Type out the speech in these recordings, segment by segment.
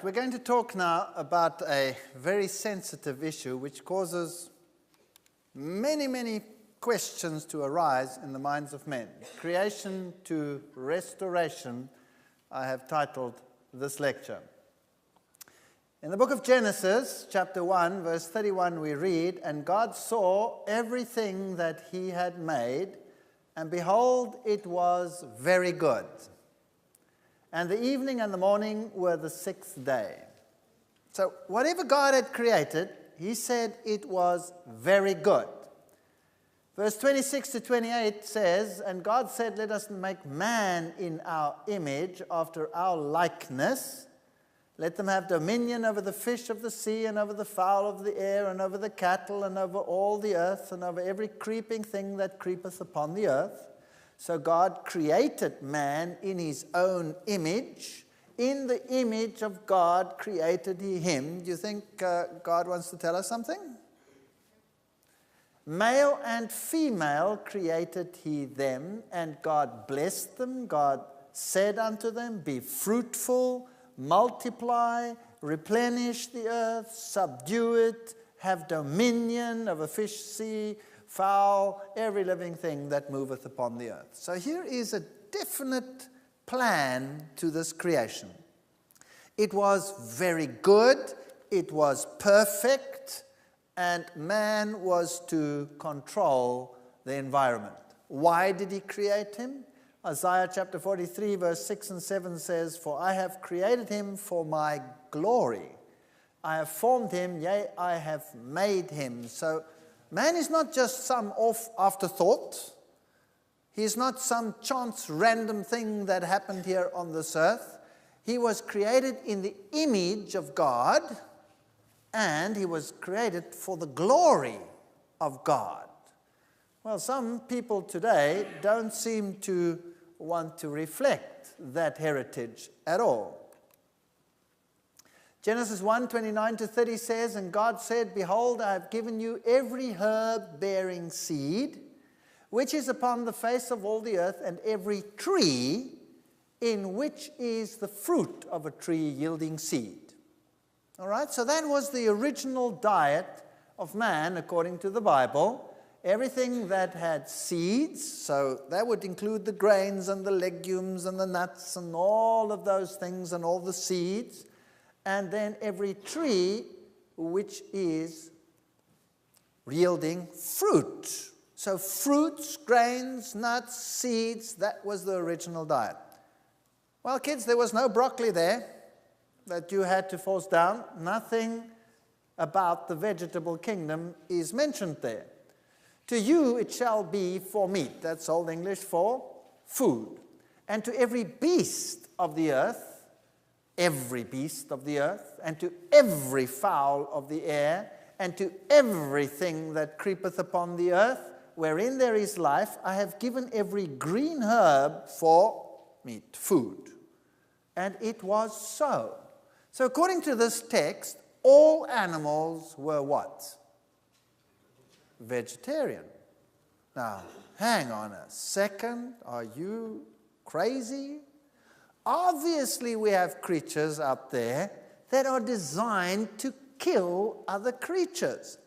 we're going to talk now about a very sensitive issue which causes many questions to arise in the minds of men. Creation to restoration, I have titled this lecture. In the book of Genesis, chapter 1, verse 31, we read, "And God saw everything that he had made, and behold, it was very good. And the evening and the morning were the sixth day." So whatever God had created, he said it was very good. Verse 26 to 28 says, "And God said, let us make man in our image, after our likeness. Let them have dominion over the fish of the sea, and over the fowl of the air, and over the cattle, and over all the earth, and over every creeping thing that creepeth upon the earth." So God created man in his own image. In the image of God created he him. Do you think God wants to tell us something? "Male and female created he them, and God blessed them. God said unto them, Be fruitful, multiply, replenish the earth, subdue it, have dominion over fish, sea, fowl, every living thing that moveth upon the earth." So here is a definite plan to this creation. It was very good, it was perfect, and man was to control the environment. Why did he create him? Isaiah chapter 43, verse 6 and 7 says, "For I have created him for my glory. I have formed him, yea, I have made him." So man is not just some off afterthought. He is not some chance random thing that happened here on this earth. He was created in the image of God, and he was created for the glory of God. Well, some people today don't seem to want to reflect that heritage at all. Genesis 1, 29 to 30 says, "And God said, Behold, I have given you every herb bearing seed, which is upon the face of all the earth, and every tree in which is the fruit of a tree yielding seed." All right, so that was the original diet of man according to the Bible. Everything that had seeds, so that would include the grains and the legumes and the nuts and all of those things and all the seeds. And then every tree which is yielding fruit. So fruits, grains, nuts, seeds, that was the original diet. Well, kids, there was no broccoli there that you had to force down. Nothing about the vegetable kingdom is mentioned there. "To you it shall be for meat." That's Old English for food. "And to every beast of the earth, and to every fowl of the air, and to everything that creepeth upon the earth, wherein there is life, I have given every green herb for meat," food. And it was so. So according to this text, all animals were what? Vegetarian. Now, hang on a second. Are you crazy? Obviously, we have creatures out there that are designed to kill other creatures.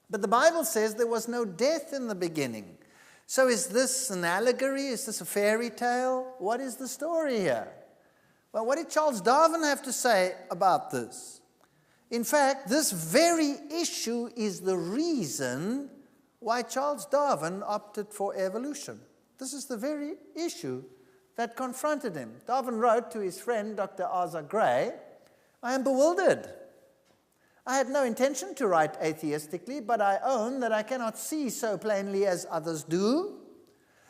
But the Bible says there was no death in the beginning. So is this an allegory? Is this a fairy tale? What is the story here? Well, what did Charles Darwin have to say about this? In fact, this very issue is the reason why Charles Darwin opted for evolution. This is the very issue that confronted him. Darwin wrote to his friend, Dr. Asa Gray, "I am bewildered. I had no intention to write atheistically, but I own that I cannot see so plainly as others do,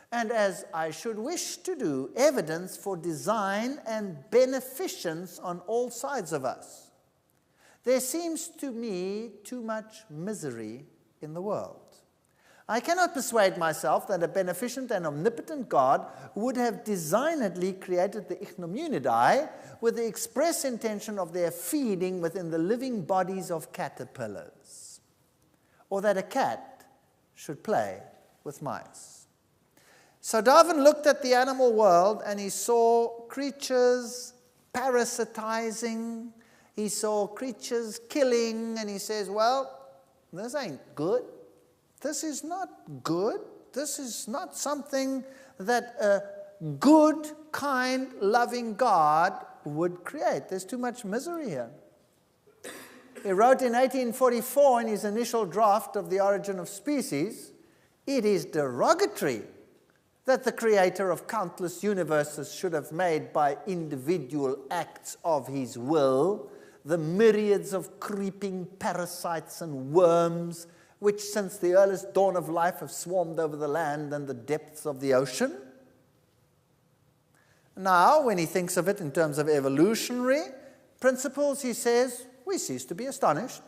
and as I should wish to do, evidence for design and beneficence on all sides of us. There seems to me too much misery in the world. I cannot persuade myself that a beneficent and omnipotent God would have designedly created the Ichneumonidae with the express intention of their feeding within the living bodies of caterpillars, or that a cat should play with mice." So Darwin looked at the animal world and he saw creatures parasitizing. He saw creatures killing, and he says, well, this ain't good. This is not good. This is not something that a good, kind, loving God would create. There's too much misery here. He wrote in 1844 in his initial draft of The Origin of Species, it is derogatory that the creator of countless universes should have made by individual acts of his will the myriads of creeping parasites and worms which since the earliest dawn of life have swarmed over the land and the depths of the ocean. Now, when he thinks of it in terms of evolutionary principles, he says, we cease to be astonished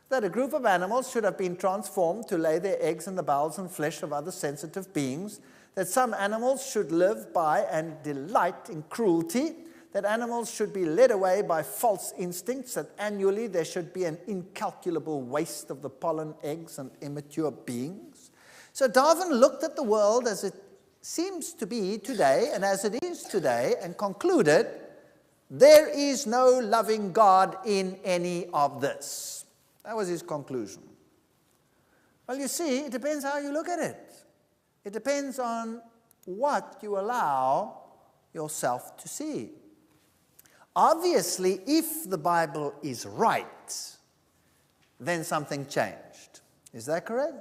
that a group of animals should have been transformed to lay their eggs in the bowels and flesh of other sensitive beings, that some animals should live by and delight in cruelty, that animals should be led away by false instincts, that annually there should be an incalculable waste of the pollen, eggs, and immature beings. So Darwin looked at the world as it seems to be today, and as it is today, and concluded, there is no loving God in any of this. That was his conclusion. Well, you see, it depends how you look at it. It depends on what you allow yourself to see. Obviously, if the Bible is right, then something changed. Is that correct?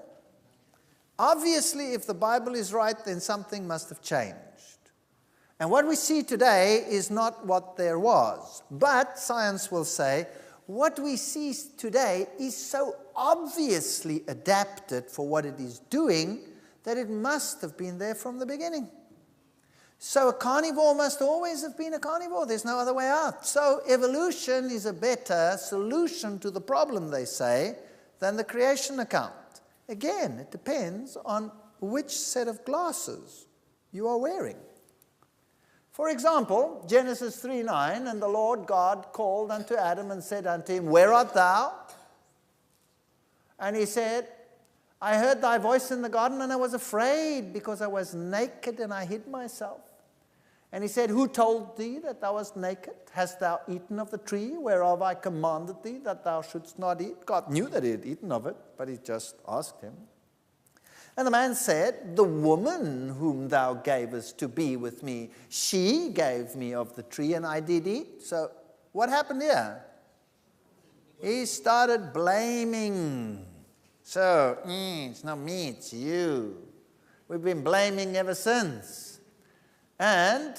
Obviously, if the Bible is right, then something must have changed. And what we see today is not what there was. But science will say, what we see today is so obviously adapted for what it is doing that it must have been there from the beginning. So a carnivore must always have been a carnivore. There's no other way out. So evolution is a better solution to the problem, they say, than the creation account. Again, it depends on which set of glasses you are wearing. For example, Genesis 3:9, and the Lord God called unto Adam and said unto him, where art thou? And he said, I heard thy voice in the garden, and I was afraid, because I was naked, and I hid myself. And he said, who told thee that thou wast naked? Hast thou eaten of the tree whereof I commanded thee that thou shouldst not eat? God knew that he had eaten of it, but he just asked him. And the man said, the woman whom thou gavest to be with me, she gave me of the tree, and I did eat. So what happened here? He started blaming. So, it's not me, it's you. We've been blaming ever since. And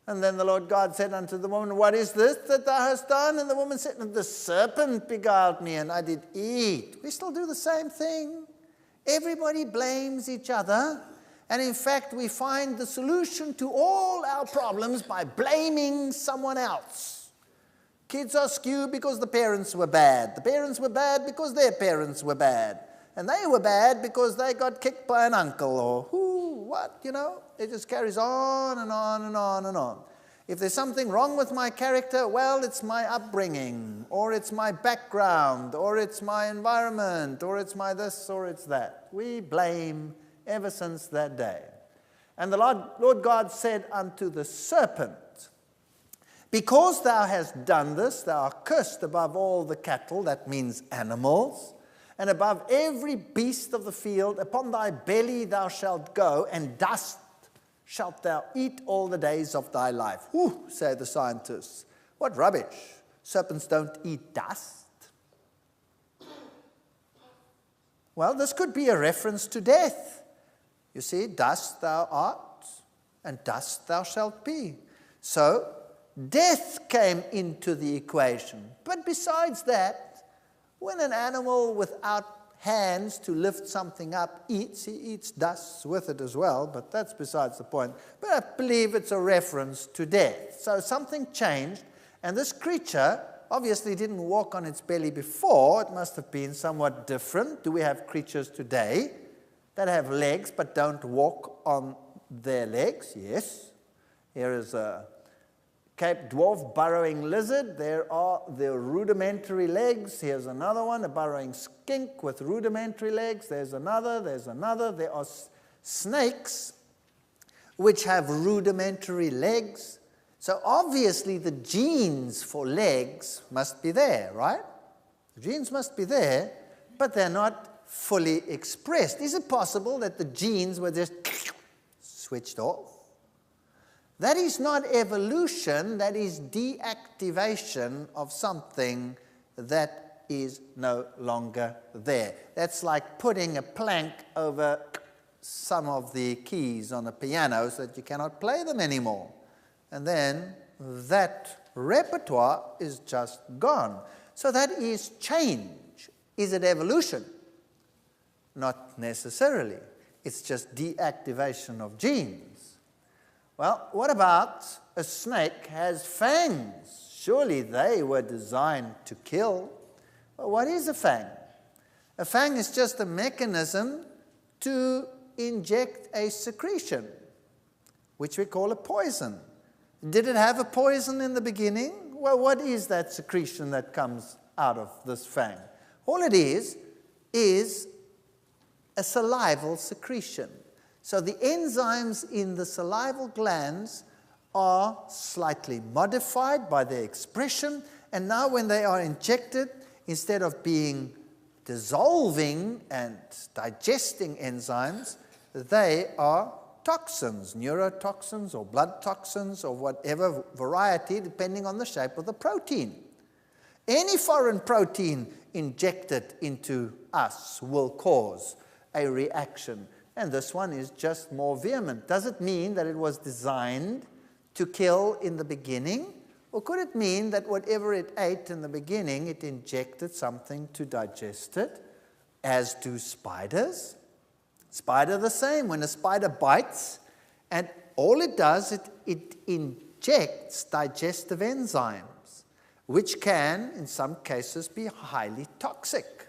then the Lord God said unto the woman, what is this that thou hast done? And the woman said, the serpent beguiled me, and I did eat. We still do the same thing. Everybody blames each other. And in fact, we find the solution to all our problems by blaming someone else. Kids are skewed because the parents were bad. The parents were bad because their parents were bad. And they were bad because they got kicked by an uncle or what, It just carries on and on and on and on. If there's something wrong with my character, well, it's my upbringing, or it's my background, or it's my environment, or it's my this, or it's that. We blame ever since that day. And the Lord God said unto the serpent, because thou hast done this, thou art cursed above all the cattle, that means animals, and above every beast of the field. Upon thy belly thou shalt go, and dust shalt thou eat all the days of thy life. Whew, say the scientists. What rubbish. Serpents don't eat dust. Well, this could be a reference to death. You see, dust thou art, and dust thou shalt be. So, death came into the equation. But besides that, when an animal without hands to lift something up eats, he eats dust with it as well, but that's besides the point. But I believe it's a reference to death. So something changed, and this creature obviously didn't walk on its belly before. It must have been somewhat different. Do we have creatures today that have legs but don't walk on their legs? Yes. Here is a Cape dwarf burrowing lizard. There are the rudimentary legs. Here's another one, a burrowing skink with rudimentary legs. There's another, there's another. There are snakes which have rudimentary legs. So obviously the genes for legs must be there, right? The genes must be there, but they're not fully expressed. Is it possible that the genes were just switched off? That is not evolution, that is deactivation of something that is no longer there. That's like putting a plank over some of the keys on a piano so that you cannot play them anymore. And then that repertoire is just gone. So that is change. Is it evolution? Not necessarily. It's just deactivation of genes. Well, what about a snake has fangs? Surely they were designed to kill. Well, what is a fang? A fang is just a mechanism to inject a secretion, which we call a poison. Did it have a poison in the beginning? Well, what is that secretion that comes out of this fang? All it is a salival secretion. So the enzymes in the salival glands are slightly modified by their expression, and now when they are injected, instead of being dissolving and digesting enzymes, they are toxins, neurotoxins or blood toxins or whatever variety, depending on the shape of the protein. Any foreign protein injected into us will cause a reaction, and this one is just more vehement. Does it mean that it was designed to kill in the beginning? Or could it mean that whatever it ate in the beginning, it injected something to digest it, as do spiders? Spider the same. When a spider bites, and all it does, it injects digestive enzymes, which can, in some cases, be highly toxic.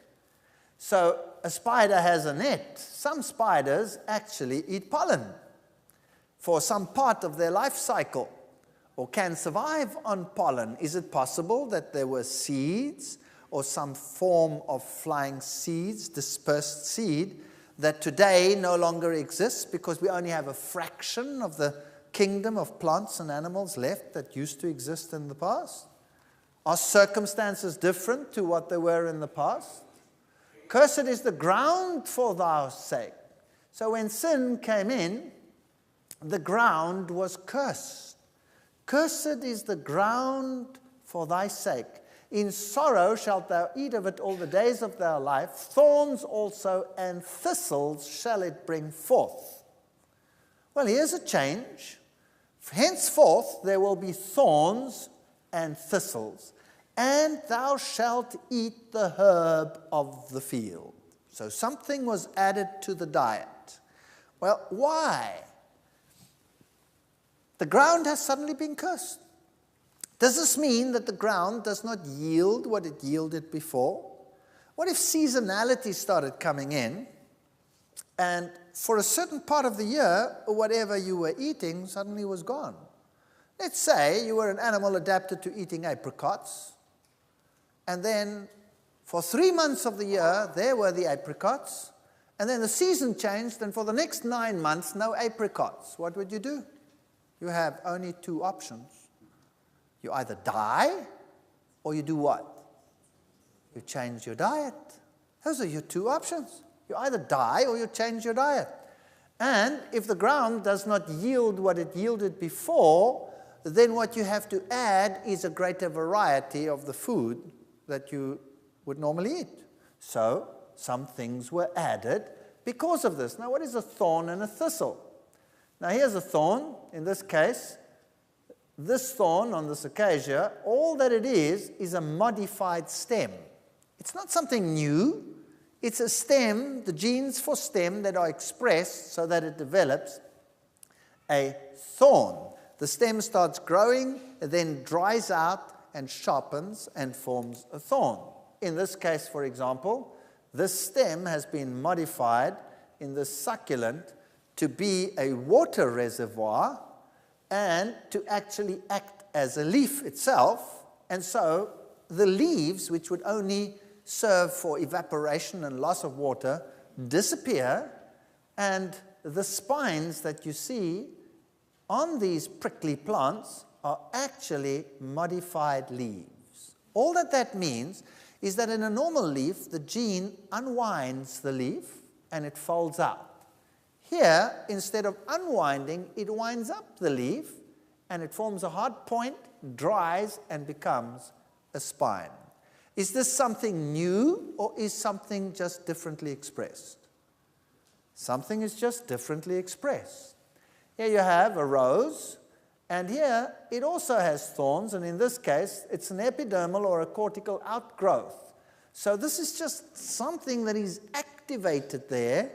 So a spider has a net. Some spiders actually eat pollen for some part of their life cycle, or can survive on pollen. Is it possible that there were seeds or some form of flying seeds, dispersed seed, that today no longer exists because we only have a fraction of the kingdom of plants and animals left that used to exist in the past? Are circumstances different to what they were in the past? Cursed is the ground for thy sake. So when sin came in, the ground was cursed. Cursed is the ground for thy sake. In sorrow shalt thou eat of it all the days of thy life. Thorns also and thistles shall it bring forth. Well, here's a change. Henceforth there will be thorns and thistles, and thou shalt eat the herb of the field. So something was added to the diet. Well, why? The ground has suddenly been cursed. Does this mean that the ground does not yield what it yielded before? What if seasonality started coming in, and for a certain part of the year, whatever you were eating suddenly was gone? Let's say you were an animal adapted to eating apricots, and then for 3 months of the year, there were the apricots, and then the season changed, and for the next 9 months, no apricots. What would you do? You have only two options. You either die, or you do what? You change your diet. Those are your two options. You either die, or you change your diet. And if the ground does not yield what it yielded before, then what you have to add is a greater variety of the food that you would normally eat. So some things were added because of this. Now, what is a thorn and a thistle? Now, here's a thorn. In this case, this thorn on this acacia, all that it is a modified stem. It's not something new. It's a stem, the genes for stem that are expressed so that it develops a thorn. The stem starts growing, then dries out and sharpens and forms a thorn. In this case, for example, this stem has been modified in this succulent to be a water reservoir and to actually act as a leaf itself. And so the leaves, which would only serve for evaporation and loss of water, disappear, and the spines that you see on these prickly plants are actually modified leaves. All that means is that in a normal leaf, the gene unwinds the leaf and it folds out. Here, instead of unwinding, it winds up the leaf and it forms a hard point, dries, and becomes a spine. Is this something new, or is something just differently expressed? Something is just differently expressed. Here you have a rose, and here it also has thorns, and in this case, it's an epidermal or a cortical outgrowth. So this is just something that is activated there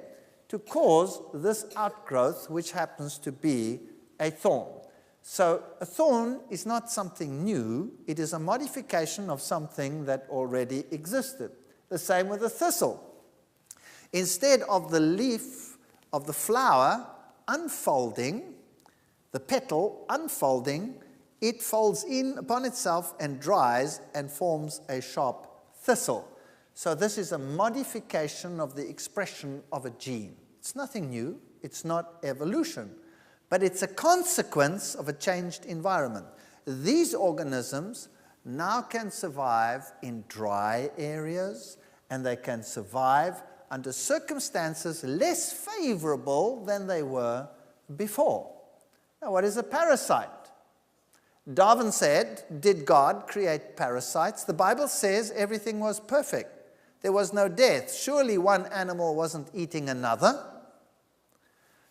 to cause this outgrowth, which happens to be a thorn. So a thorn is not something new, it is a modification of something that already existed. The same with a thistle. Instead of the leaf of the flower unfolding, the petal unfolding, it folds in upon itself and dries and forms a sharp thistle. So this is a modification of the expression of a gene. It's nothing new, it's not evolution, but it's a consequence of a changed environment. These organisms now can survive in dry areas, and they can survive under circumstances less favorable than they were before. Now, what is a parasite? Darwin said, did God create parasites? The Bible says everything was perfect. There was no death. Surely one animal wasn't eating another.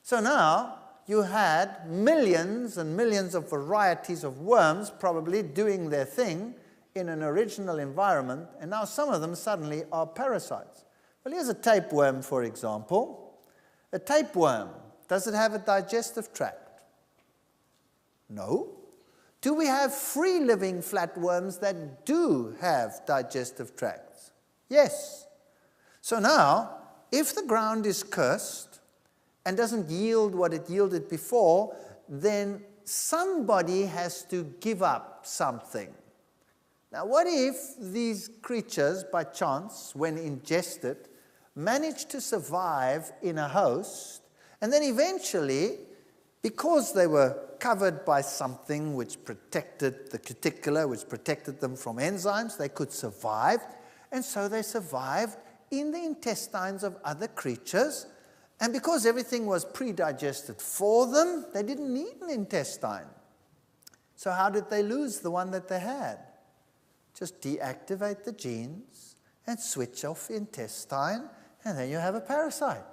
So now you had millions and millions of varieties of worms probably doing their thing in an original environment, and now some of them suddenly are parasites. Well, here's a tapeworm, for example. A tapeworm, does it have a digestive tract? No. Do we have free-living flatworms that do have digestive tracts? Yes. So now, if the ground is cursed and doesn't yield what it yielded before, then somebody has to give up something. Now, what if these creatures, by chance, when ingested, managed to survive in a host, and then eventually, because they were covered by something which protected the cuticle, which protected them from enzymes, they could survive, and so they survived in the intestines of other creatures. And because everything was pre-digested for them, they didn't need an intestine. So how did they lose the one that they had? Just deactivate the genes and switch off the intestine, and then you have a parasite.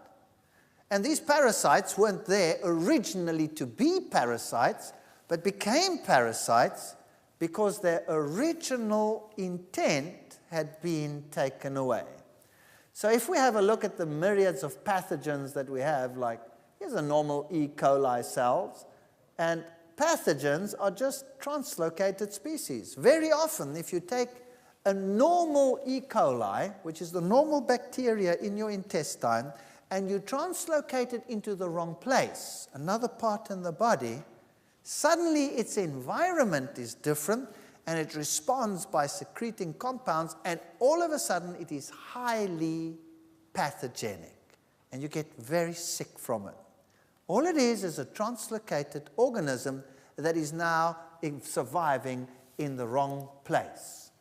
And these parasites weren't there originally to be parasites, but became parasites because their original intent had been taken away. So if we have a look at the myriads of pathogens that we have, like here's a normal E. coli cells, and pathogens are just translocated species. Very often, if you take a normal E. coli, which is the normal bacteria in your intestine, and you translocate it into the wrong place, another part in the body, suddenly its environment is different, and it responds by secreting compounds, and all of a sudden it is highly pathogenic, and you get very sick from it. All it is a translocated organism that is now surviving in the wrong place.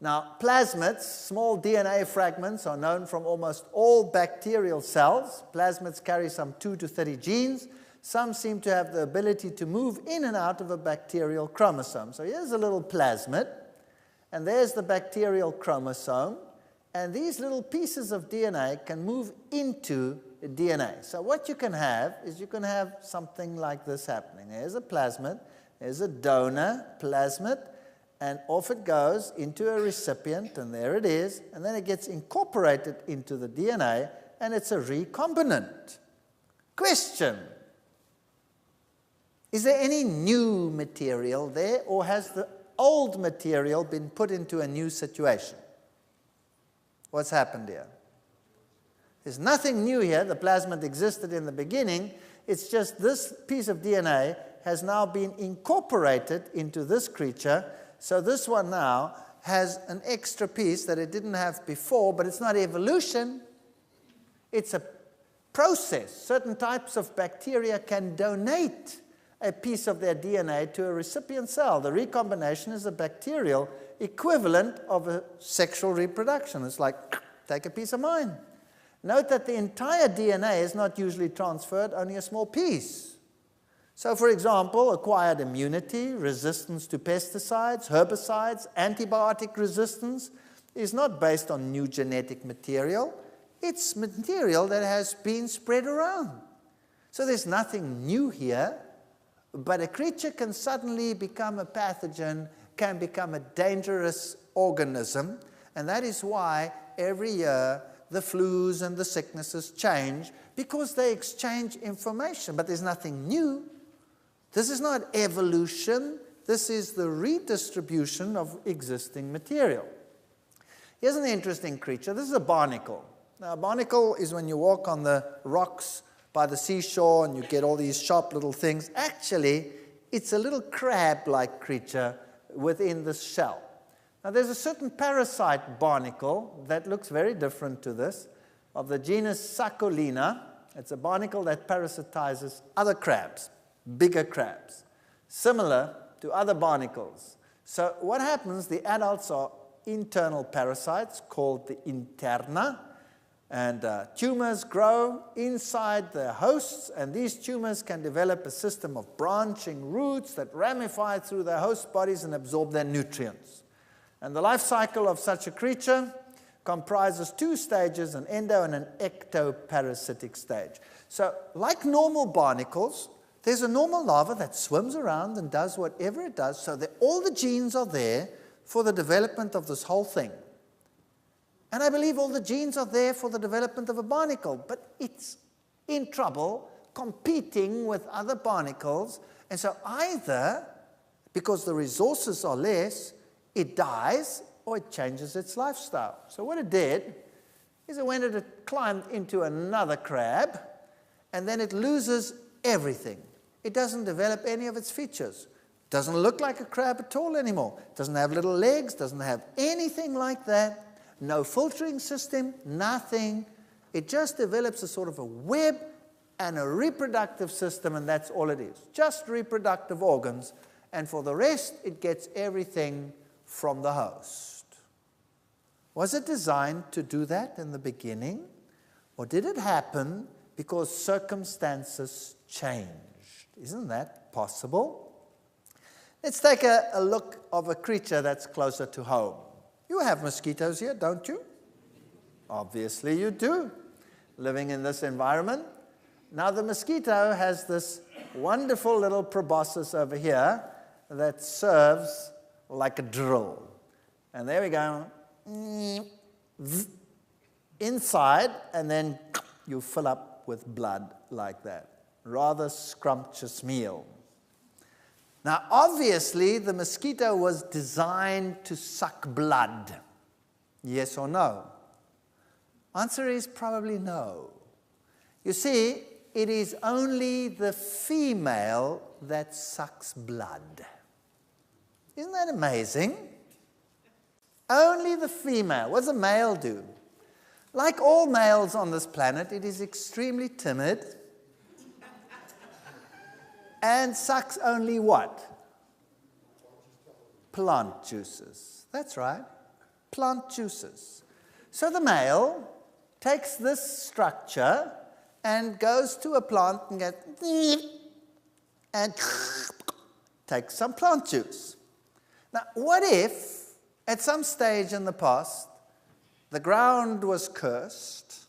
Now, plasmids, small DNA fragments, are known from almost all bacterial cells. Plasmids carry some 2 to 30 genes. Some seem to have the ability to move in and out of a bacterial chromosome. So here's a little plasmid, and there's the bacterial chromosome, and these little pieces of DNA can move into DNA. So what you can have is you can have something like this happening. There's a plasmid, there's a donor plasmid, and off it goes into a recipient, and there it is, and then it gets incorporated into the DNA, and it's a recombinant. Question: is there any new material there, or has the old material been put into a new situation? What's happened here? There's nothing new here. The plasmid existed in the beginning. It's just this piece of DNA has now been incorporated into this creature. So this one now has an extra piece that it didn't have before, but it's not evolution. It's a process. Certain types of bacteria can donate a piece of their DNA to a recipient cell. The recombination is a bacterial equivalent of a sexual reproduction. It's like, take a piece of mine. Note that the entire DNA is not usually transferred, only a small piece. So, for example, acquired immunity, resistance to pesticides, herbicides, antibiotic resistance is not based on new genetic material. It's material that has been spread around. So there's nothing new here, but a creature can suddenly become a pathogen, can become a dangerous organism, and that is why every year the flus and the sicknesses change, because they exchange information, but there's nothing new. This is not evolution, this is the redistribution of existing material. Here's an interesting creature. This is a barnacle. Now, a barnacle is when you walk on the rocks by the seashore and you get all these sharp little things. Actually, it's a little crab-like creature within the shell. Now, there's a certain parasite barnacle that looks very different to this, of the genus Saccholina. It's a barnacle that parasitizes other crabs, bigger crabs, similar to other barnacles. So what happens, the adults are internal parasites called the interna, and tumors grow inside the hosts, and these tumors can develop a system of branching roots that ramify through their host bodies and absorb their nutrients. And the life cycle of such a creature comprises two stages, an endo and an ectoparasitic stage. So, like normal barnacles, there's a normal larva that swims around and does whatever it does, so that all the genes are there for the development of this whole thing. And I believe all the genes are there for the development of a barnacle, but it's in trouble competing with other barnacles, and so either, because the resources are less, it dies, or it changes its lifestyle. So what it did is it went and it climbed into another crab, and then it loses everything. It doesn't develop any of its features. It doesn't look like a crab at all anymore. It doesn't have little legs, doesn't have anything like that. No filtering system, nothing. It just develops a sort of a web and a reproductive system, and that's all it is. Just reproductive organs. And for the rest, it gets everything from the host. Was it designed to do that in the beginning? Or did it happen because circumstances changed? Isn't that possible? Let's take a look of a creature that's closer to home. You have mosquitoes here, don't you? Obviously you do, living in this environment. Now the mosquito has this wonderful little proboscis over here that serves like a drill. And there we go. Inside, and then you fill up with blood like that. Rather scrumptious meal. Now, obviously, the mosquito was designed to suck blood. Yes or no? Answer is probably no. You see, it is only the female that sucks blood. Isn't that amazing? Only the female. What does a male do? Like all males on this planet, it is extremely timid and sucks only what? Plant juices. That's right, plant juices. So the male takes this structure and goes to a plant and gets and takes some plant juice. Now, what if at some stage in the past the ground was cursed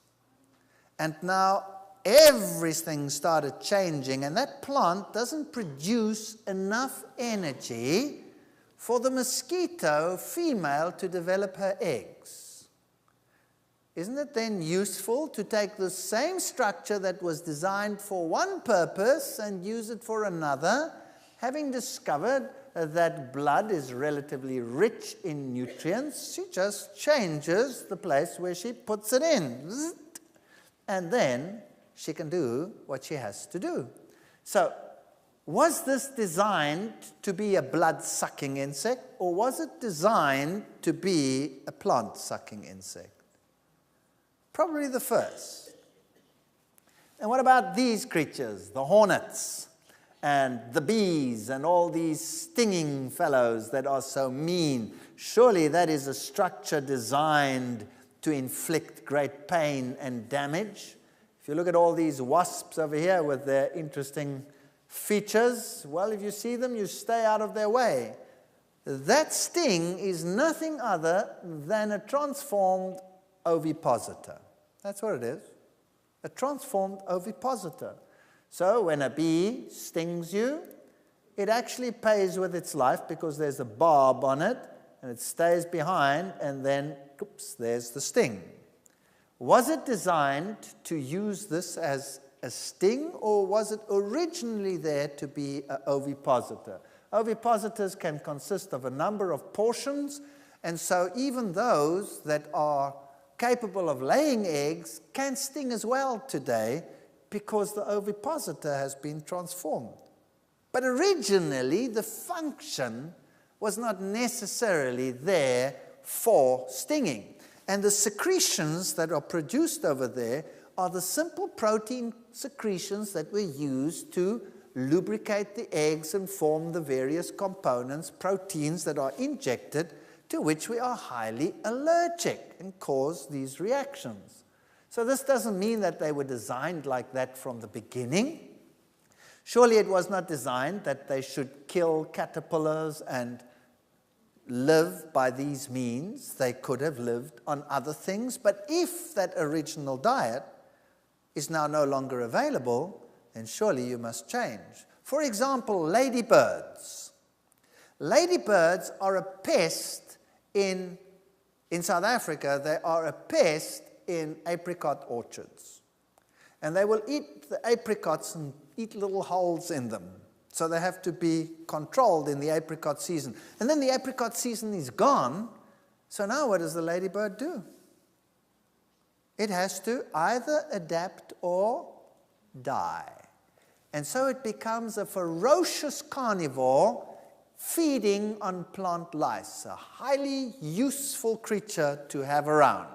and now everything started changing, and that plant doesn't produce enough energy for the mosquito female to develop her eggs? Isn't it then useful to take the same structure that was designed for one purpose and use it for another, having discovered that blood is relatively rich in nutrients? She just changes the place where she puts it in. And then she can do what she has to do. So, was this designed to be a blood-sucking insect, or was it designed to be a plant-sucking insect? Probably the first. And what about these creatures, the hornets? and the bees and all these stinging fellows that are so mean. Surely that is a structure designed to inflict great pain and damage. If you look at all these wasps over here with their interesting features, well, if you see them, you stay out of their way. That sting is nothing other than a transformed ovipositor. That's what it is, a transformed ovipositor. So when a bee stings you, it actually pays with its life because there's a barb on it, and it stays behind, and then, oops, there's the sting. Was it designed to use this as a sting, or was it originally there to be an ovipositor? Ovipositors can consist of a number of portions, and so even those that are capable of laying eggs can sting as well today because the ovipositor has been transformed. But originally, the function was not necessarily there for stinging. And the secretions that are produced over there are the simple protein secretions that were used to lubricate the eggs and form the various components, proteins that are injected, to which we are highly allergic and cause these reactions. So this doesn't mean that they were designed like that from the beginning. Surely it was not designed that they should kill caterpillars and live by these means. They could have lived on other things, but if that original diet is now no longer available, then surely you must change. For example, ladybirds. Ladybirds are a pest in South Africa. They are a pest in apricot orchards. And they will eat the apricots and eat little holes in them. So they have to be controlled in the apricot season. And then the apricot season is gone. So now what does the ladybird do? It has to either adapt or die. And so it becomes a ferocious carnivore feeding on plant lice, a highly useful creature to have around.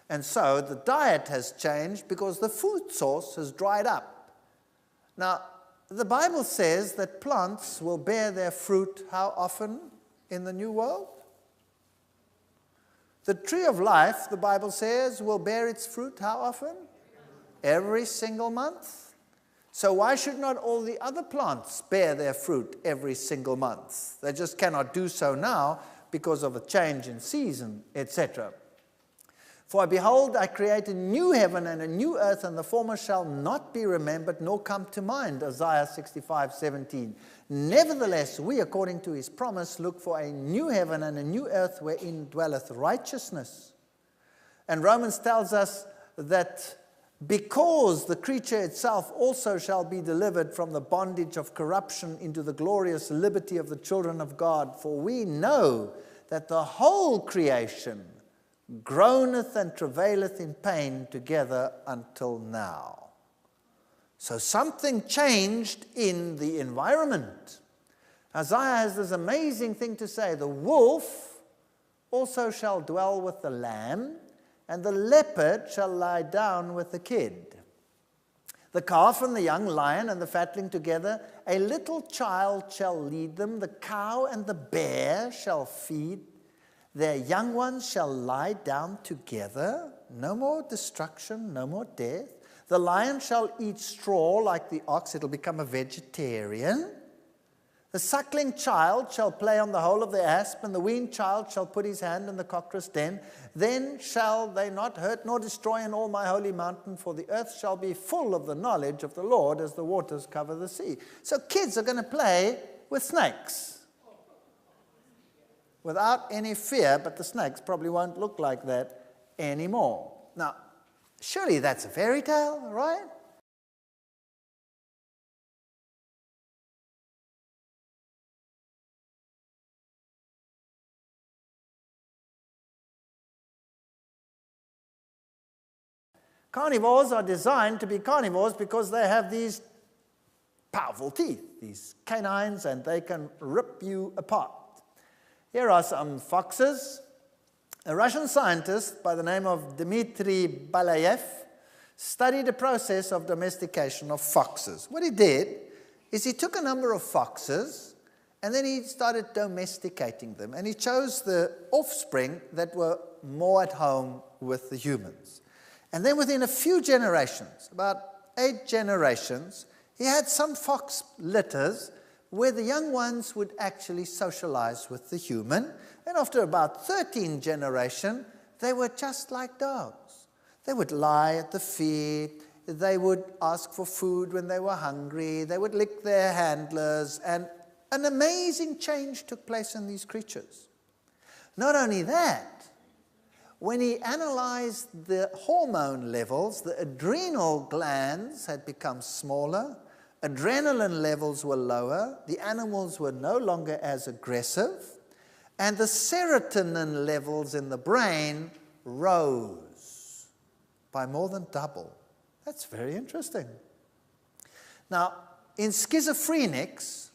And so the diet has changed because the food source has dried up. Now, the Bible says that plants will bear their fruit how often in the New World? The tree of life, the Bible says, will bear its fruit how often? Every single month. So why should not all the other plants bear their fruit every single month? They just cannot do so now because of a change in season, etc. For behold, I create a new heaven and a new earth, and the former shall not be remembered, nor come to mind. Isaiah 65:17. Nevertheless, we, according to his promise, look for a new heaven and a new earth wherein dwelleth righteousness. And Romans tells us that because the creature itself also shall be delivered from the bondage of corruption into the glorious liberty of the children of God. For we know that the whole creation groaneth and travaileth in pain together until now. So something changed in the environment. Isaiah has this amazing thing to say. The wolf also shall dwell with the lamb, and the leopard shall lie down with the kid. The calf and the young lion and the fatling together, a little child shall lead them. The cow and the bear shall feed. Their young ones shall lie down together. No more destruction, no more death. The lion shall eat straw like the ox. It'll become a vegetarian. The suckling child shall play on the hole of the asp, and the weaned child shall put his hand in the cocker's den. Then shall they not hurt nor destroy in all my holy mountain, for the earth shall be full of the knowledge of the Lord as the waters cover the sea. So kids are going to play with snakes without any fear, but the snakes probably won't look like that anymore. Now, surely that's a fairy tale, right? Carnivores are designed to be carnivores because they have these powerful teeth, these canines, and they can rip you apart. Here are some foxes. A Russian scientist by the name of Dmitry Balayev studied the process of domestication of foxes. What he did is he took a number of foxes and then he started domesticating them. And he chose the offspring that were more at home with the humans. And then within a few generations, about 8 generations, he had some fox litters where the young ones would actually socialize with the human. And after about 13 generations, they were just like dogs. They would lie at the feet. They would ask for food when they were hungry. They would lick their handlers. And an amazing change took place in these creatures. Not only that, when he analyzed the hormone levels, the adrenal glands had become smaller, adrenaline levels were lower, the animals were no longer as aggressive, and the serotonin levels in the brain rose by more than double. That's very interesting. Now, in schizophrenics,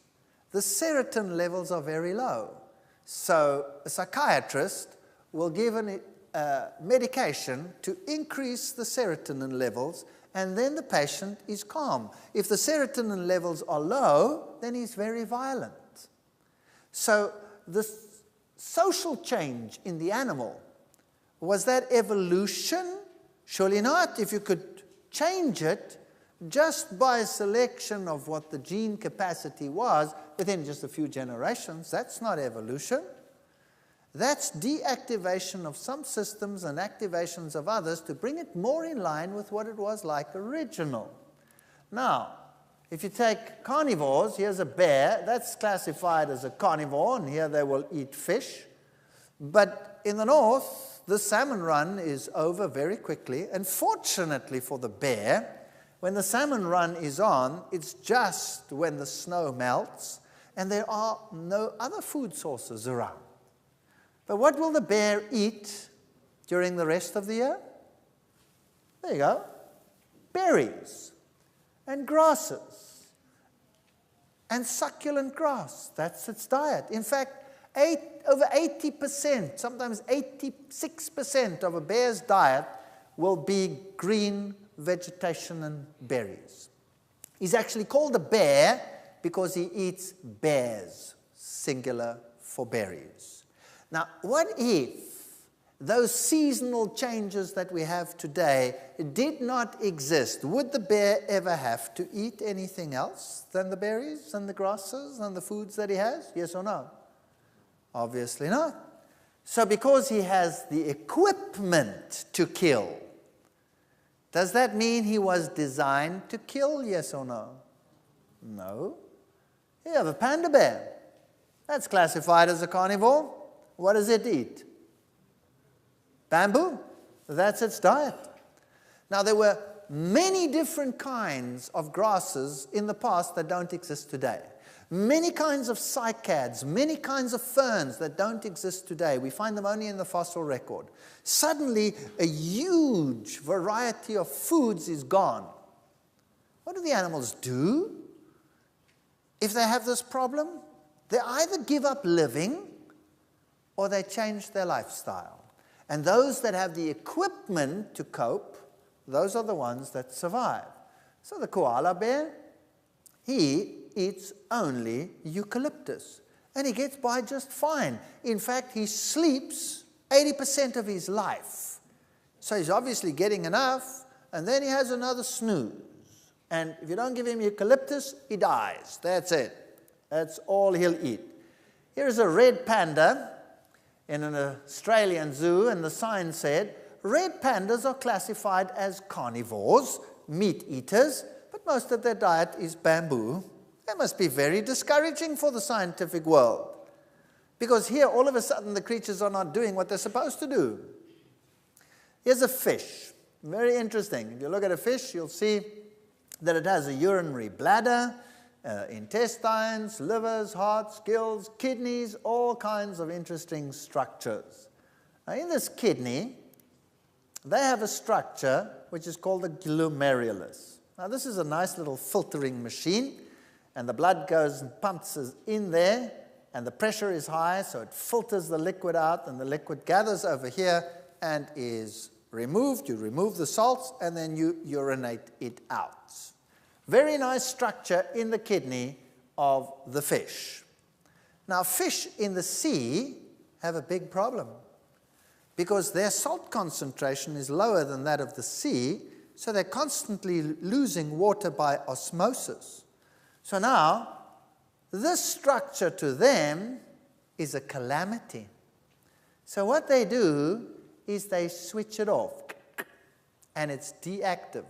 the serotonin levels are very low. So a psychiatrist will give medication to increase the serotonin levels, and then the patient is calm. If the serotonin levels are low, then he's very violent. So the social change in the animal, was that evolution? Surely not. If you could change it just by a selection of what the gene capacity was within just a few generations, that's not evolution. That's deactivation of some systems and activations of others to bring it more in line with what it was like original. Now, if you take carnivores, here's a bear, that's classified as a carnivore, and here they will eat fish. But in the north, the salmon run is over very quickly, and fortunately for the bear, when the salmon run is on, it's just when the snow melts, and there are no other food sources around. But what will the bear eat during the rest of the year? There you go. Berries and grasses and succulent grass. That's its diet. In fact, over 80%, sometimes 86% of a bear's diet will be green vegetation and berries. He's actually called a bear because he eats bears, singular for berries. Now, what if those seasonal changes that we have today did not exist? Would the bear ever have to eat anything else than the berries and the grasses and the foods that he has? Yes or no? Obviously not. So because he has the equipment to kill, does that mean he was designed to kill? Yes or no? No. You have a panda bear. That's classified as a carnivore. What does it eat? Bamboo. That's its diet. Now, there were many different kinds of grasses in the past that don't exist today. Many kinds of cycads, many kinds of ferns that don't exist today. We find them only in the fossil record. Suddenly, a huge variety of foods is gone. What do the animals do if they have this problem? They either give up living or they change their lifestyle. And those that have the equipment to cope, those are the ones that survive. So the koala bear, he eats only eucalyptus. And he gets by just fine. In fact, he sleeps 80% of his life. So he's obviously getting enough, and then he has another snooze. And if you don't give him eucalyptus, he dies. That's it. That's all he'll eat. Here's a red panda in an Australian zoo, and the sign said, red pandas are classified as carnivores, meat eaters, but most of their diet is bamboo. That must be very discouraging for the scientific world, because here all of a sudden the creatures are not doing what they're supposed to do. Here's a fish. Very interesting. If you look at a fish, you'll see that it has a urinary bladder, intestines, livers, hearts, gills, kidneys, all kinds of interesting structures. Now, in this kidney, they have a structure which is called the glomerulus. Now, this is a nice little filtering machine, and the blood goes and pumps in there, and the pressure is high, so it filters the liquid out, and the liquid gathers over here and is removed. You remove the salts, and then you urinate it out. Very nice structure in the kidney of the fish. Now, fish in the sea have a big problem because their salt concentration is lower than that of the sea, so they're constantly losing water by osmosis. So now, this structure to them is a calamity. So what they do is they switch it off, and it's deactive,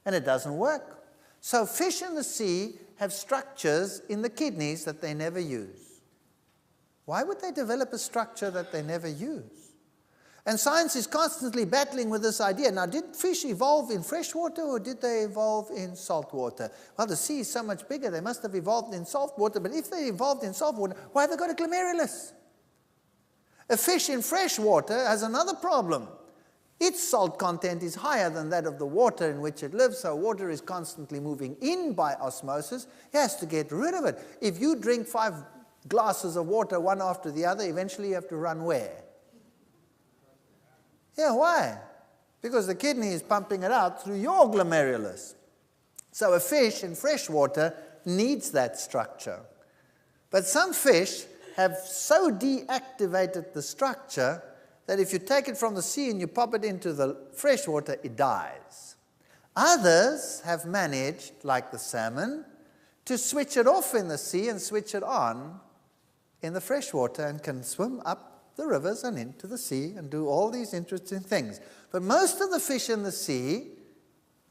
and it doesn't work. So fish in the sea have structures in the kidneys that they never use. Why would they develop a structure that they never use? And science is constantly battling with this idea. Now, did fish evolve in fresh water or did they evolve in salt water? Well, the sea is so much bigger, they must have evolved in salt water. But if they evolved in salt water, why have they got a glomerulus? A fish in fresh water has another problem. Its salt content is higher than that of the water in which it lives, so water is constantly moving in by osmosis. It has to get rid of it. If you drink 5 glasses of water, one after the other, eventually you have to run where? Yeah, why? Because the kidney is pumping it out through your glomerulus. So a fish in fresh water needs that structure. But some fish have so deactivated the structure that if you take it from the sea and you pop it into the fresh water, it dies. Others have managed, like the salmon, to switch it off in the sea and switch it on in the fresh water and can swim up the rivers and into the sea and do all these interesting things. But most of the fish in the sea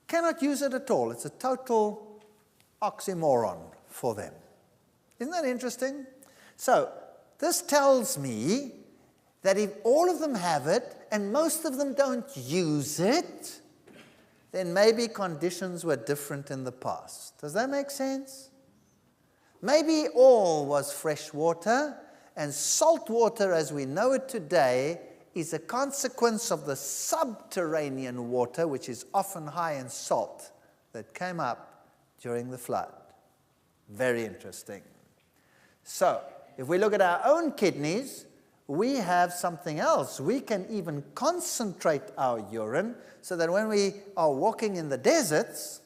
cannot use it at all. It's a total oxymoron for them. Isn't that interesting? So this tells me that if all of them have it and most of them don't use it, then maybe conditions were different in the past. Does that make sense? Maybe all was fresh water, and salt water as we know it today is a consequence of the subterranean water, which is often high in salt, that came up during the flood. Very interesting. So, if we look at our own kidneys, we have something else. We can even concentrate our urine so that when we are walking in the deserts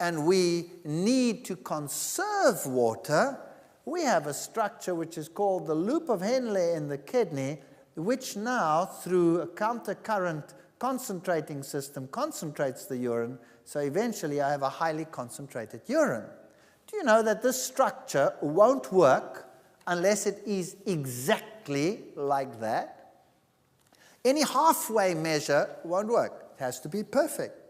and we need to conserve water, we have a structure which is called the loop of Henle in the kidney, which now, through a countercurrent concentrating system, concentrates the urine, so eventually I have a highly concentrated urine. Do you know that this structure won't work unless it is exactly like that? Any halfway measure won't work. It has to be perfect.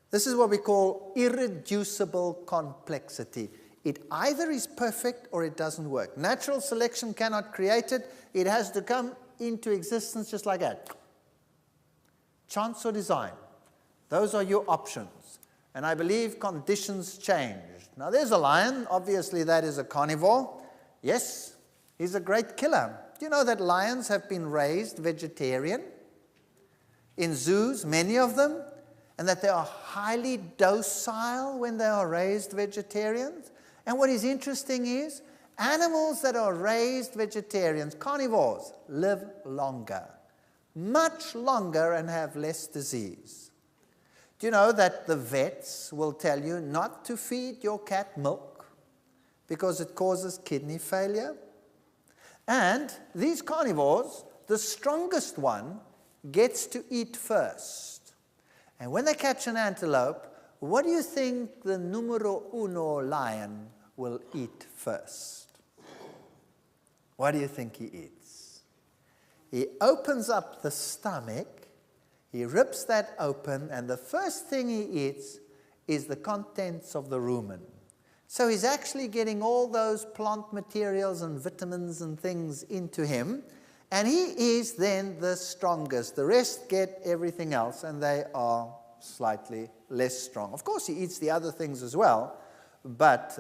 This is what we call irreducible complexity. It either is perfect or it doesn't work. Natural selection cannot create it. It has to come into existence just like that. Chance or design. Those are your options. And I believe conditions changed. Now there's a lion. Obviously that is a carnivore. Yes, he's a great killer. Do you know that lions have been raised vegetarian? In zoos, many of them. And that they are highly docile when they are raised vegetarians. And what is interesting is, animals that are raised vegetarians, carnivores, live longer. Much longer and have less disease. Do you know that the vets will tell you not to feed your cat milk because it causes kidney failure? And these carnivores, the strongest one, gets to eat first. And when they catch an antelope, what do you think the numero uno lion will eat first? What do you think he eats? He opens up the stomach, he rips that open, and the first thing he eats is the contents of the rumen. So he's actually getting all those plant materials and vitamins and things into him, and he is then the strongest. The rest get everything else, and they are slightly less strong. Of course, he eats the other things as well, but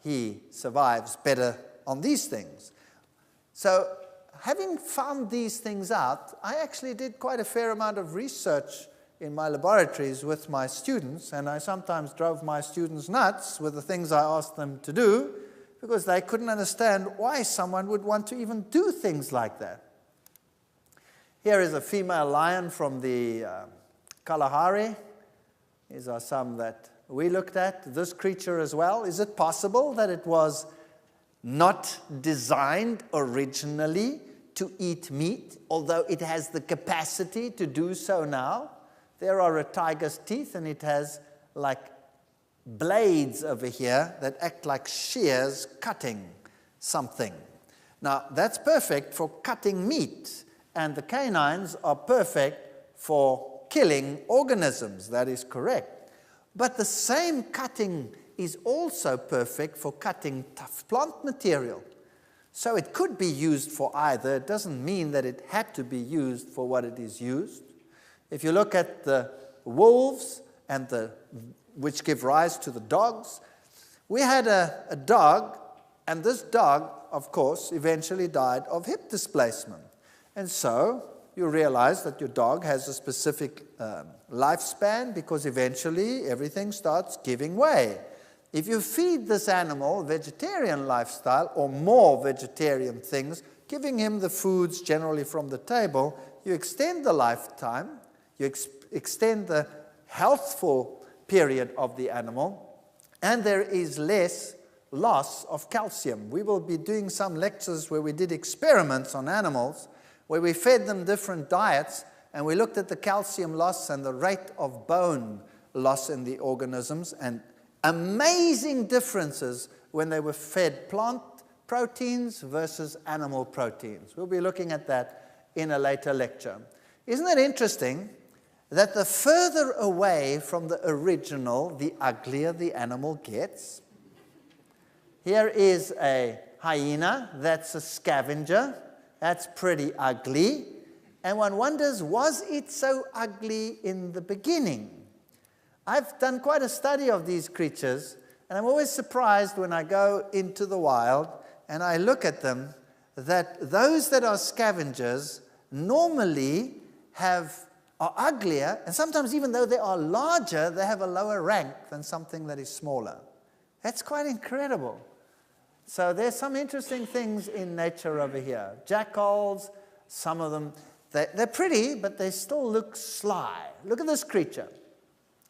he survives better on these things. So, having found these things out, I actually did quite a fair amount of research in my laboratories with my students, and I sometimes drove my students nuts with the things I asked them to do, because they couldn't understand why someone would want to even do things like that. Here is a female lion from the Kalahari. These are some that we looked at this creature as well. Is it possible that it was not designed originally to eat meat, although it has the capacity to do so now? There are a tiger's teeth, and it has like blades over here that act like shears cutting something. Now, that's perfect for cutting meat, and the canines are perfect for killing organisms. That is correct. But the same cutting is also perfect for cutting tough plant material. So it could be used for either. It doesn't mean that it had to be used for what it is used. If you look at the wolves and which give rise to the dogs, we had a dog, and this dog, of course, eventually died of hip displacement. And so you realize that your dog has a specific lifespan, because eventually everything starts giving way. If you feed this animal vegetarian lifestyle or more vegetarian things, giving him the foods generally from the table, you extend the lifetime, you extend the healthful period of the animal, and there is less loss of calcium. We will be doing some lectures where we did experiments on animals, where we fed them different diets, and we looked at the calcium loss and the rate of bone loss in the organisms, and amazing differences when they were fed plant proteins versus animal proteins. We'll be looking at that in a later lecture. Isn't it interesting that the further away from the original, the uglier the animal gets? Here is a hyena. That's a scavenger. That's pretty ugly. And one wonders, was it so ugly in the beginning? I've done quite a study of these creatures, and I'm always surprised when I go into the wild and I look at them, that those that are scavengers normally are uglier, and sometimes even though they are larger, they have a lower rank than something that is smaller. That's quite incredible. So there's some interesting things in nature over here. Jackals, some of them, they're pretty, but they still look sly. Look at this creature.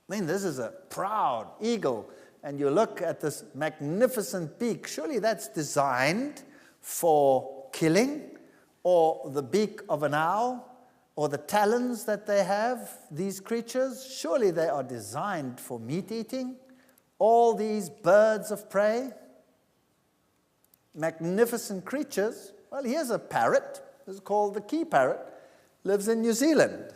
I mean, this is a proud eagle, and you look at this magnificent beak. Surely that's designed for killing, or the beak of an owl, or the talons that they have, these creatures. Surely they are designed for meat eating. All these birds of prey, magnificent creatures. Well, here's a parrot. This is called the key parrot. Lives in New Zealand.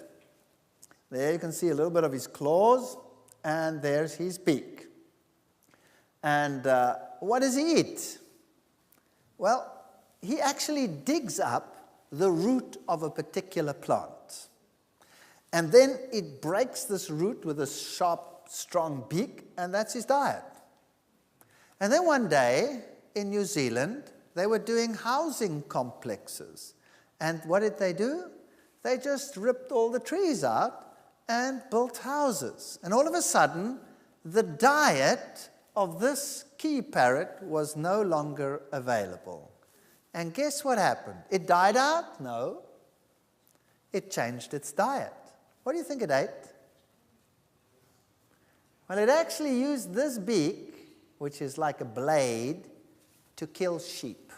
There you can see a little bit of his claws, and there's his beak. And what does he eat? Well, he actually digs up the root of a particular plant. And then it breaks this root with a sharp, strong beak, and that's his diet. And then one day in New Zealand, they were doing housing complexes. And what did they do? They just ripped all the trees out and built houses. And all of a sudden, the diet of this key parrot was no longer available. And guess what happened? It died out? No. It changed its diet. What do you think it ate? Well, it actually used this beak, which is like a blade, to kill sheep.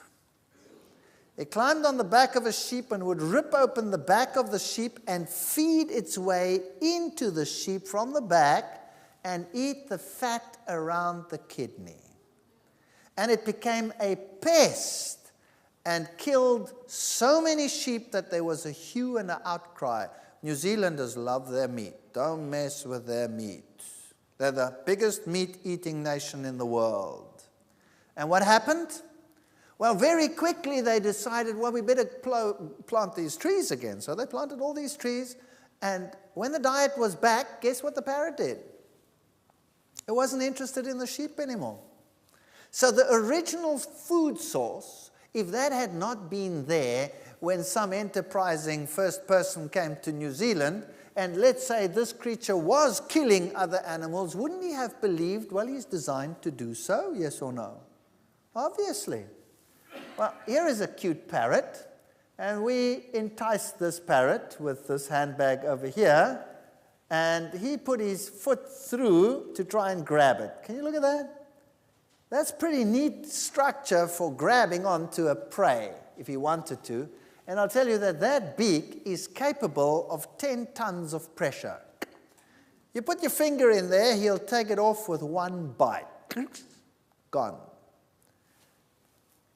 It climbed on the back of a sheep and would rip open the back of the sheep and feed its way into the sheep from the back and eat the fat around the kidney. And it became a pest and killed so many sheep that there was a hue and an outcry. New Zealanders love their meat. Don't mess with their meat. They're the biggest meat-eating nation in the world. And what happened? Well, very quickly they decided, well, we better plant these trees again. So they planted all these trees, and when the diet was back, guess what the parrot did? It wasn't interested in the sheep anymore. So the original food source, if that had not been there when some enterprising first person came to New Zealand, and let's say this creature was killing other animals, wouldn't he have believed, well, he's designed to do so, yes or no? Obviously. Well, here is a cute parrot, and we enticed this parrot with this handbag over here, and he put his foot through to try and grab it. Can you look at that? That's pretty neat structure for grabbing onto a prey if he wanted to. And I'll tell you that that beak is capable of 10 tons of pressure. You put your finger in there, he'll take it off with one bite. Gone.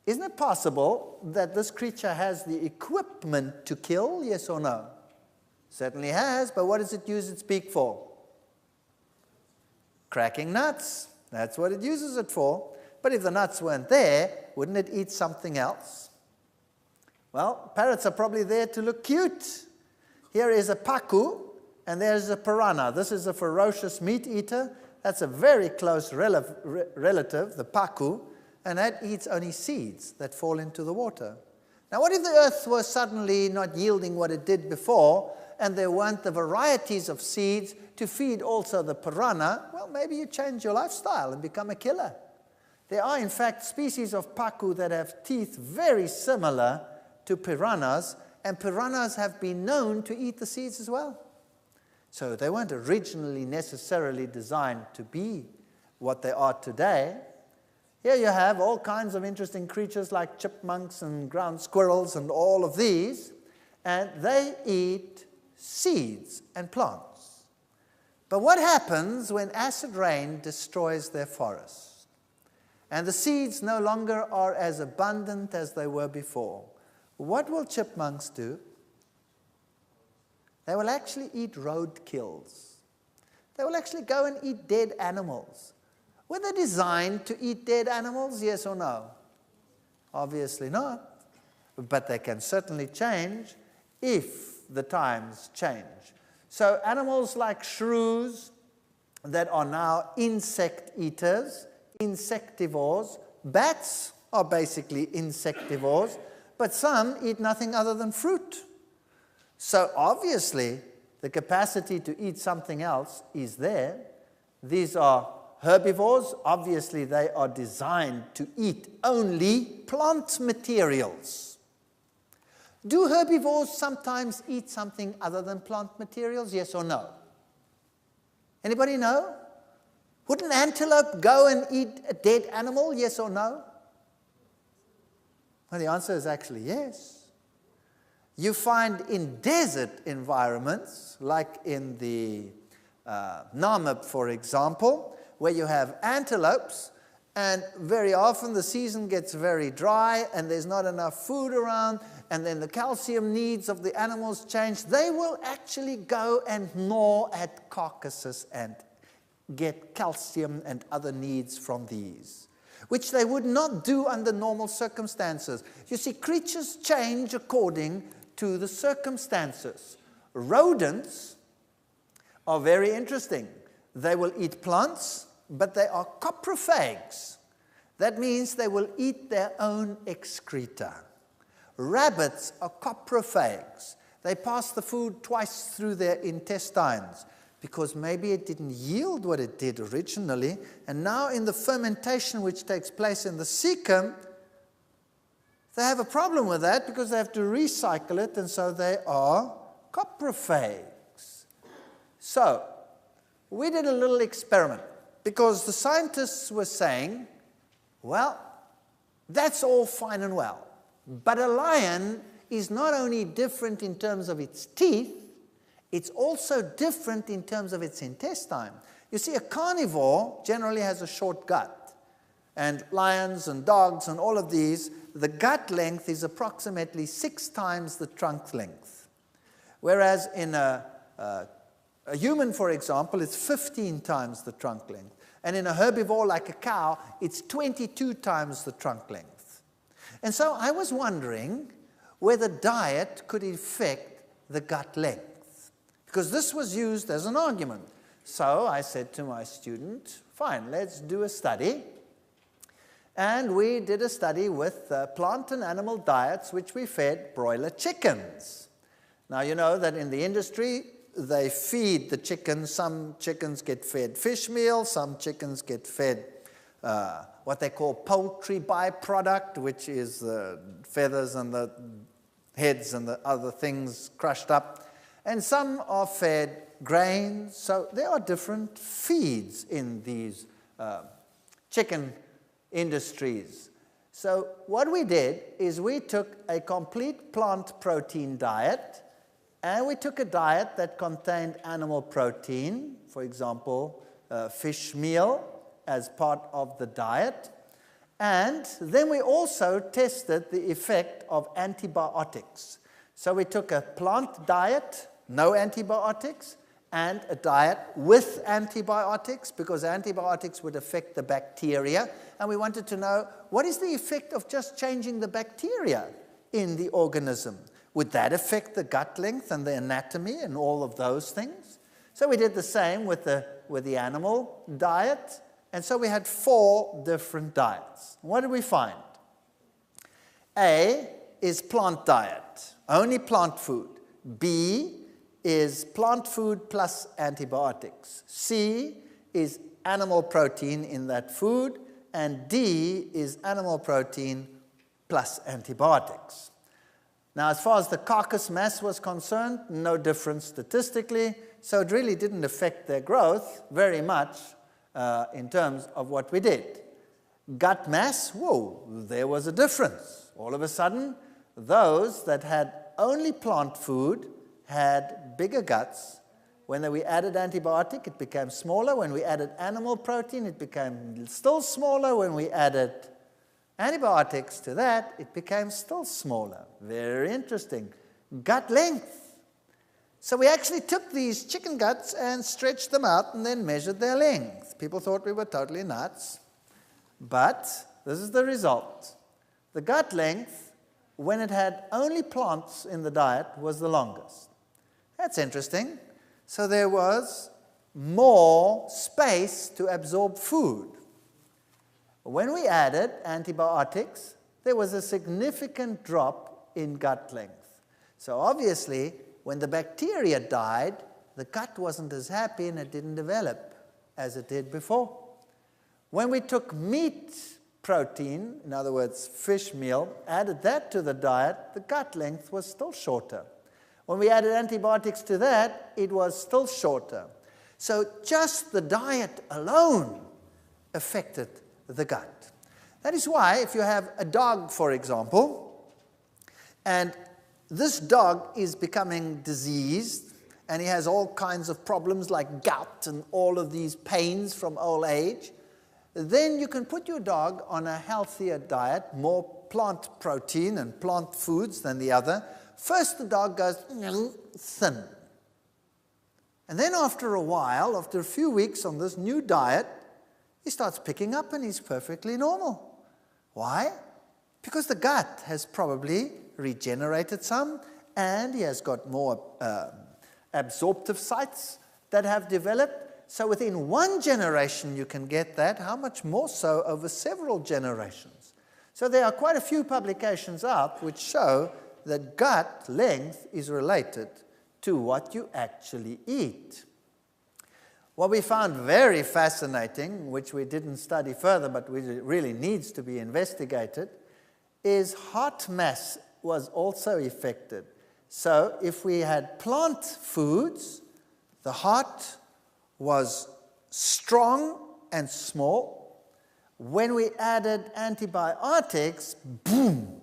Isn't it possible that this creature has the equipment to kill, yes or no? Certainly has, but what does it use its beak for? Cracking nuts. That's what it uses it for. But if the nuts weren't there, wouldn't it eat something else? Well, parrots are probably there to look cute. Here is a pacu, and there's a piranha. This is a ferocious meat eater. That's a very close relative, the pacu, and that eats only seeds that fall into the water. Now, what if the earth was suddenly not yielding what it did before, and there weren't the varieties of seeds to feed also the piranha? Well, maybe you change your lifestyle and become a killer. There are, in fact, species of pacu that have teeth very similar to piranhas, and piranhas have been known to eat the seeds as well. So they weren't originally necessarily designed to be what they are today. Here you have all kinds of interesting creatures like chipmunks and ground squirrels and all of these, and they eat seeds and plants. But what happens when acid rain destroys their forests and the seeds no longer are as abundant as they were before? What will chipmunks do? They will actually eat roadkills. They will actually go and eat dead animals. Were they designed to eat dead animals, yes or no? Obviously not. But they can certainly change if the times change. So animals like shrews that are now insect eaters, insectivores, bats are basically insectivores, but some eat nothing other than fruit. So obviously, the capacity to eat something else is there. These are herbivores. Obviously, they are designed to eat only plant materials. Do herbivores sometimes eat something other than plant materials, yes or no? Anybody know? Would an antelope go and eat a dead animal, yes or no? Well, the answer is actually yes. You find in desert environments, like in the Namib, for example, where you have antelopes, and very often the season gets very dry and there's not enough food around, and then the calcium needs of the animals change. They will actually go and gnaw at carcasses and get calcium and other needs from these, which they would not do under normal circumstances. You see, creatures change according to the circumstances. Rodents are very interesting. They will eat plants, but they are coprophags. That means they will eat their own excreta. Rabbits are coprophags. They pass the food twice through their intestines because maybe it didn't yield what it did originally, and now in the fermentation which takes place in the cecum, they have a problem with that because they have to recycle it, and so they are coprophags. So, we did a little experiment because the scientists were saying, well, that's all fine and well, but a lion is not only different in terms of its teeth, it's also different in terms of its intestine. You see, a carnivore generally has a short gut, and lions and dogs and all of these, the gut length is approximately 6 times the trunk length. Whereas in a human, for example, it's 15 times the trunk length. And in a herbivore like a cow, it's 22 times the trunk length. And so I was wondering whether diet could affect the gut length, because this was used as an argument. So I said to my student, fine, let's do a study. And we did a study with plant and animal diets, which we fed broiler chickens. Now, you know that in the industry, they feed the chickens. Some chickens get fed fish meal, some chickens get fed what they call poultry byproduct, which is the feathers and the heads and the other things crushed up. And some are fed grains. So there are different feeds in these chicken industries. So what we did is we took a complete plant protein diet, and we took a diet that contained animal protein, for example, fish meal as part of the diet. And then we also tested the effect of antibiotics. So we took a plant diet, no antibiotics, and a diet with antibiotics, because antibiotics would affect the bacteria. And we wanted to know, what is the effect of just changing the bacteria in the organism? Would that affect the gut length and the anatomy and all of those things? So we did the same with the animal diet. And so we had 4 different diets. What did we find? A is plant diet, only plant food. B is plant food plus antibiotics. C is animal protein in that food. And D is animal protein plus antibiotics. Now, as far as the carcass mass was concerned, no difference statistically. So it really didn't affect their growth very much in terms of what we did. Gut mass, whoa, there was a difference. All of a sudden, those that had only plant food had bigger guts. When we added antibiotic, it became smaller. When we added animal protein, it became still smaller. When we added antibiotics to that, it became still smaller. Very interesting. Gut length. So we actually took these chicken guts and stretched them out and then measured their length. People thought we were totally nuts. But this is the result. The gut length, when it had only plants in the diet, was the longest. That's interesting. So there was more space to absorb food. When we added antibiotics, there was a significant drop in gut length. So obviously, when the bacteria died, the gut wasn't as happy and it didn't develop as it did before. When we took meat protein, in other words, fish meal, added that to the diet, the gut length was still shorter. When we added antibiotics to that, it was still shorter. So just the diet alone affected the gut. That is why if you have a dog, for example, and this dog is becoming diseased, and he has all kinds of problems like gout and all of these pains from old age, then you can put your dog on a healthier diet, more plant protein and plant foods than the other. First, the dog goes thin. And then after a while, after a few weeks on this new diet, he starts picking up and he's perfectly normal. Why? Because the gut has probably regenerated some, and he has got more absorptive sites that have developed. So within one generation you can get that. How much more so over several generations? So there are quite a few publications out which show that gut length is related to what you actually eat. What we found very fascinating, which we didn't study further but really needs to be investigated, is heart mass was also affected. So if we had plant foods, the heart was strong and small. When we added antibiotics, boom,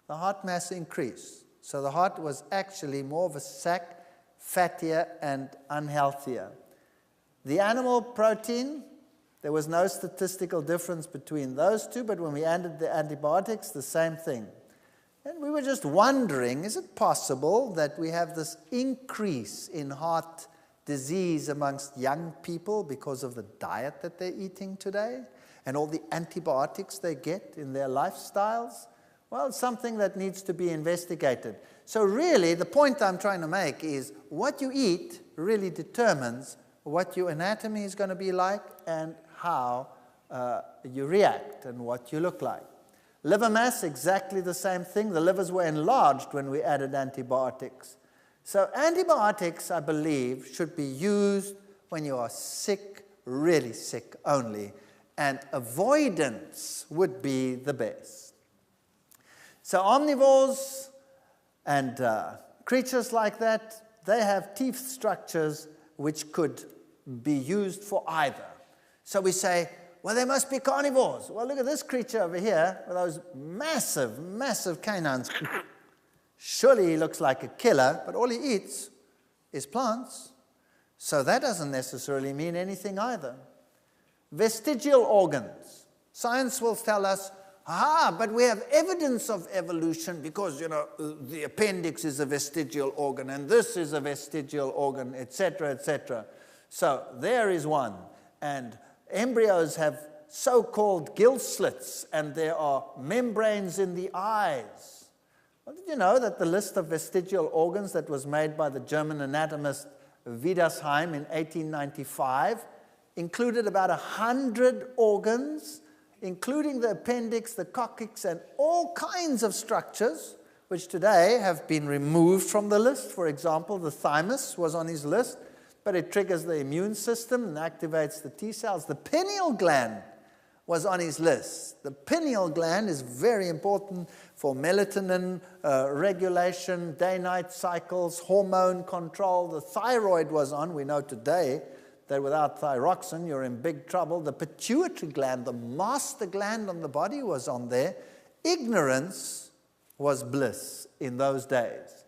the heart mass increased. So the heart was actually more of a sac, fattier and unhealthier. The animal protein, there was no statistical difference between those two, but when we added the antibiotics, the same thing. And we were just wondering, is it possible that we have this increase in heart disease amongst young people because of the diet that they're eating today and all the antibiotics they get in their lifestyles? Well, it's something that needs to be investigated. So really, the point I'm trying to make is what you eat really determines what your anatomy is going to be like and how you react and what you look like. Liver mass, exactly the same thing. The livers were enlarged when we added antibiotics. So antibiotics, I believe, should be used when you are sick, really sick only, and avoidance would be the best. So omnivores and creatures like that, they have teeth structures which could be used for either. So we say, well, they must be carnivores. Well, look at this creature over here with those massive, massive canines. Surely he looks like a killer, but all he eats is plants. So that doesn't necessarily mean anything either. Vestigial organs. Science will tell us, but we have evidence of evolution because, the appendix is a vestigial organ and this is a vestigial organ, etc., etc. So there is one. And embryos have so-called gill slits and there are membranes in the eyes. Well, did you know that the list of vestigial organs that was made by the German anatomist Veith in 1895 included about 100 organs, including the appendix, the coccyx, and all kinds of structures, which today have been removed from the list. For example, the thymus was on his list, but it triggers the immune system and activates the T cells. The pineal gland was on his list. The pineal gland is very important for melatonin regulation, day-night cycles, hormone control. The thyroid was on. We know today that without thyroxine, you're in big trouble. The pituitary gland, the master gland on the body, was on there. Ignorance was bliss in those days.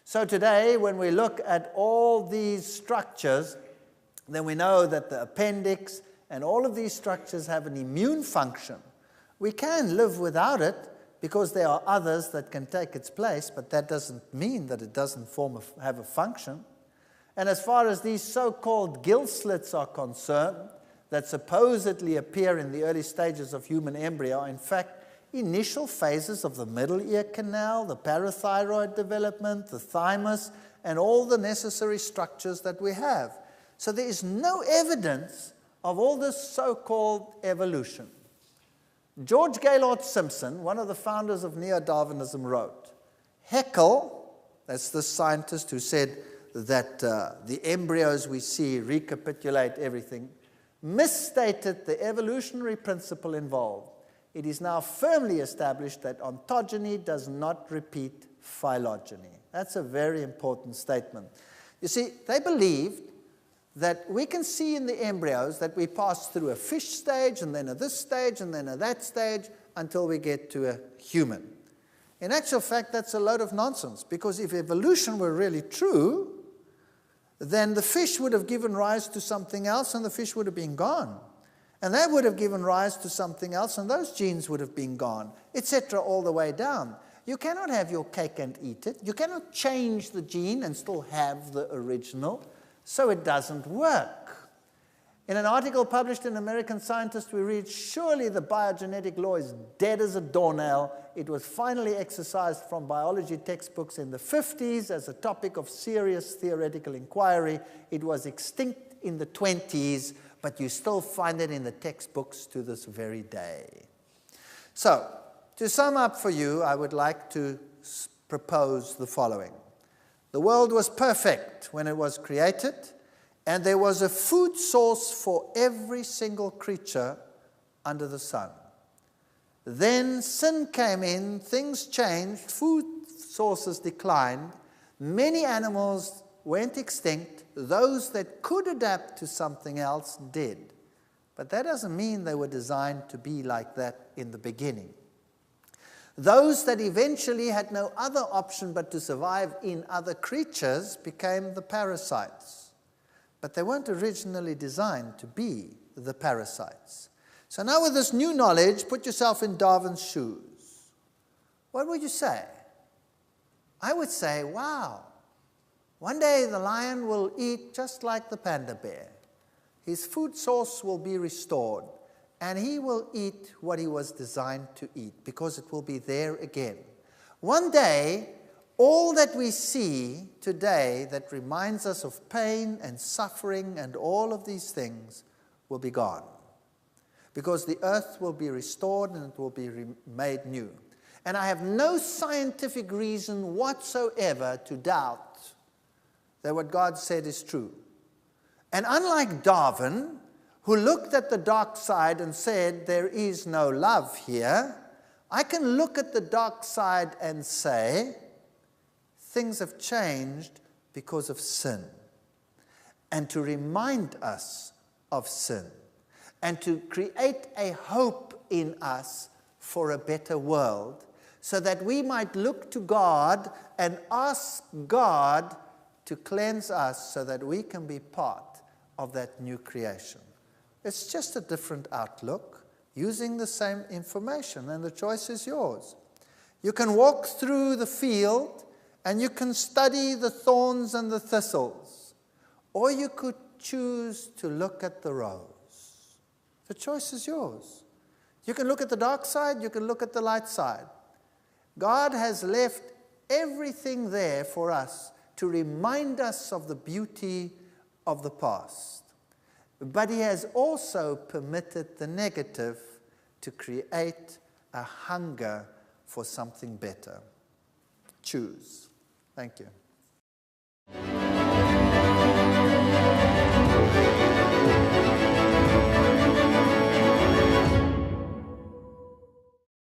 So today, when we look at all these structures, then we know that the appendix and all of these structures have an immune function. We can live without it because there are others that can take its place, but that doesn't mean that it doesn't have a function. And as far as these so-called gill slits are concerned, that supposedly appear in the early stages of human embryo, in fact, initial phases of the middle ear canal, the parathyroid development, the thymus, and all the necessary structures that we have. So there is no evidence of all this so-called evolution. George Gaylord Simpson, one of the founders of Neo-Darwinism, wrote, Haeckel, that's the scientist who said that the embryos we see recapitulate everything, misstated the evolutionary principle involved. It is now firmly established that ontogeny does not repeat phylogeny. That's a very important statement. You see, they believed that we can see in the embryos that we pass through a fish stage, and then at this stage, and then at that stage, until we get to a human. In actual fact, that's a load of nonsense, because if evolution were really true, then the fish would have given rise to something else, and the fish would have been gone. And that would have given rise to something else, and those genes would have been gone, etc., all the way down. You cannot have your cake and eat it. You cannot change the gene and still have the original. So it doesn't work. In an article published in American Scientist, we read, surely the biogenetic law is dead as a doornail. It was finally exercised from biology textbooks in the 50s as a topic of serious theoretical inquiry. It was extinct in the 20s, but you still find it in the textbooks to this very day. So, to sum up for you, I would like to propose the following. The world was perfect when it was created, and there was a food source for every single creature under the sun. Then sin came in, things changed, food sources declined, many animals went extinct, those that could adapt to something else did. But that doesn't mean they were designed to be like that in the beginning. Those that eventually had no other option but to survive in other creatures became the parasites. But they weren't originally designed to be the parasites. So now with this new knowledge, put yourself in Darwin's shoes. What would you say? I would say, wow, one day the lion will eat just like the panda bear. His food source will be restored. And he will eat what he was designed to eat, because it will be there again. One day, all that we see today that reminds us of pain and suffering and all of these things will be gone. Because the earth will be restored and it will be made new. And I have no scientific reason whatsoever to doubt that what God said is true. And unlike Darwin, who looked at the dark side and said, there is no love here, I can look at the dark side and say, things have changed because of sin. and to remind us of sin, and to create a hope in us for a better world, so that we might look to God and ask God to cleanse us so that we can be part of that new creation. It's just a different outlook, using the same information, and the choice is yours. You can walk through the field and you can study the thorns and the thistles, or you could choose to look at the rose. The choice is yours. You can look at the dark side, you can look at the light side. God has left everything there for us to remind us of the beauty of the past. But He has also permitted the negative to create a hunger for something better. Choose. Thank you.